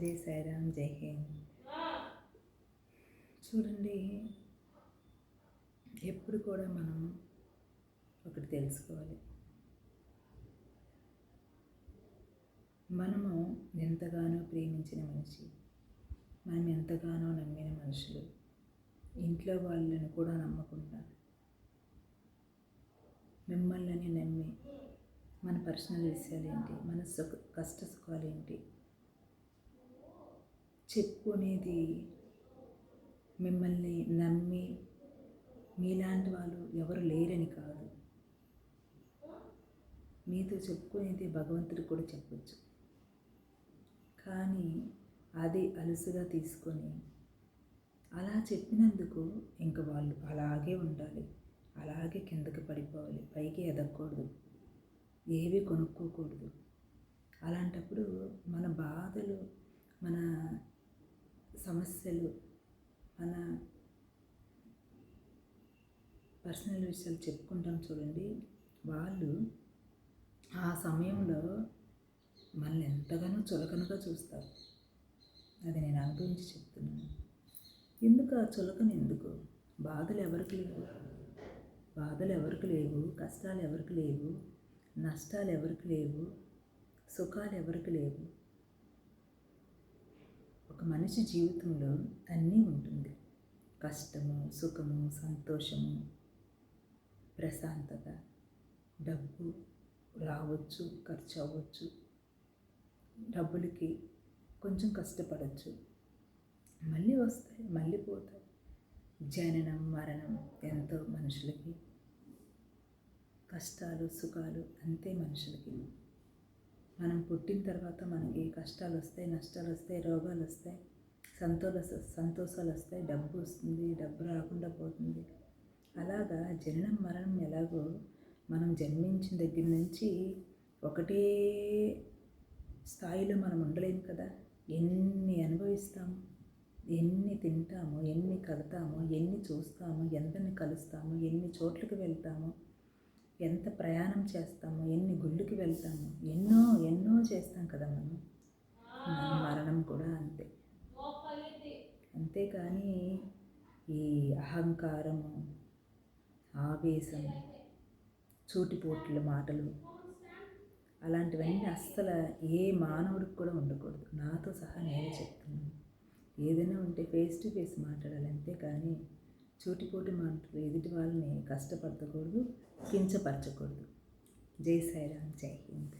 జై సాయిరామ్, జై హింద్. చూడండి, ఎప్పుడు కూడా మనం ఒకటి తెలుసుకోవాలి. మనము ఎంతగానో ప్రేమించిన మనిషి, మనం ఎంతగానో నమ్మిన మనుషులు, ఇంట్లో వాళ్ళని కూడా నమ్మకుండా మిమ్మల్ని నమ్మి మన పర్సనల్ విషయాలు ఏంటి, మన కష్ట సుఖాలు ఏంటి చెప్పుకునేది మిమ్మల్ని నమ్మి మీలాంటి వాళ్ళు ఎవరు లేరని కాదు, మీతో చెప్పుకునేది భగవంతుడికి కూడా చెప్పచ్చు. కానీ అది అలుసుగా తీసుకొని అలా చెప్పినందుకు ఇంక వాళ్ళు అలాగే ఉండాలి, అలాగే కిందకి పడిపోవాలి, పైకి ఎదగకూడదు, ఏవి కొనుక్కోకూడదు. అలాంటప్పుడు మన బాధలు, మన సమస్యలు, మన పర్సనల్ విషయాలు చెప్పుకుంటాం చూడండి, వాళ్ళు ఆ సమయంలో మనల్ని ఎంతగానో చులకనగా చూస్తారు. అది నేను అనుభవించి చెప్తున్నాను. ఎందుకు ఆ చులకన? ఎందుకు? బాధలు ఎవరికి లేవు, కష్టాలు ఎవరికి లేవు, నష్టాలు ఎవరికి లేవు, సుఖాలు ఎవరికి లేవు. ఒక మనిషి జీవితంలో అన్నీ ఉంటుంది. కష్టము, సుఖము, సంతోషము, ప్రశాంతత, డబ్బు రావచ్చు, ఖర్చు అవ్వచ్చు, డబ్బులకి కొంచెం కష్టపడవచ్చు, మళ్ళీ వస్తాయి, మళ్ళీ పోతాయి. జననం మరణం ఎంతో మనుషులకి, కష్టాలు సుఖాలు అంతే మనుషులకి. మనం పుట్టిన తర్వాత మనకి కష్టాలు వస్తాయి, నష్టాలు వస్తాయి, రోగాలు వస్తాయి, సంతోషాలు వస్తాయి, డబ్బు వస్తుంది, డబ్బు రాకుండా పోతుంది. అలాగా జననం మరణం ఎలాగో మనం జన్మించిన దగ్గర నుంచి ఒకటే స్థాయిలో మనం ఉండలేము కదా. ఎన్ని అనుభవిస్తాము, ఎన్ని తింటాము, ఎన్ని కడతాము, ఎన్ని చూస్తాము, ఎంతని కలుస్తాము, ఎన్ని చోట్లకి వెళ్తాము, ఎంత ప్రయాణం చేస్తాము, ఎన్ని గుళ్ళకి వెళ్తాము, ఎన్నో చేస్తాం కదా మనం. మరణం కూడా అంతే. అంతేకాని ఈ అహంకారము, ఆవేశం, చూటిపోట్ల మాటలు అలాంటివన్నీ అస్సలు ఏ మానవుడికి కూడా ఉండకూడదు. నాతో సహా నేనే చెప్తున్నాను. ఏదైనా ఉంటే ఫేస్ టు ఫేస్ మాట్లాడాలి, అంతేకాని చూటిపోటి మాటలు ఎదుటి వాళ్ళని కష్టపడకూడదు, కించపరచకూడదు. జై సాయిరామ్, జై హింద్.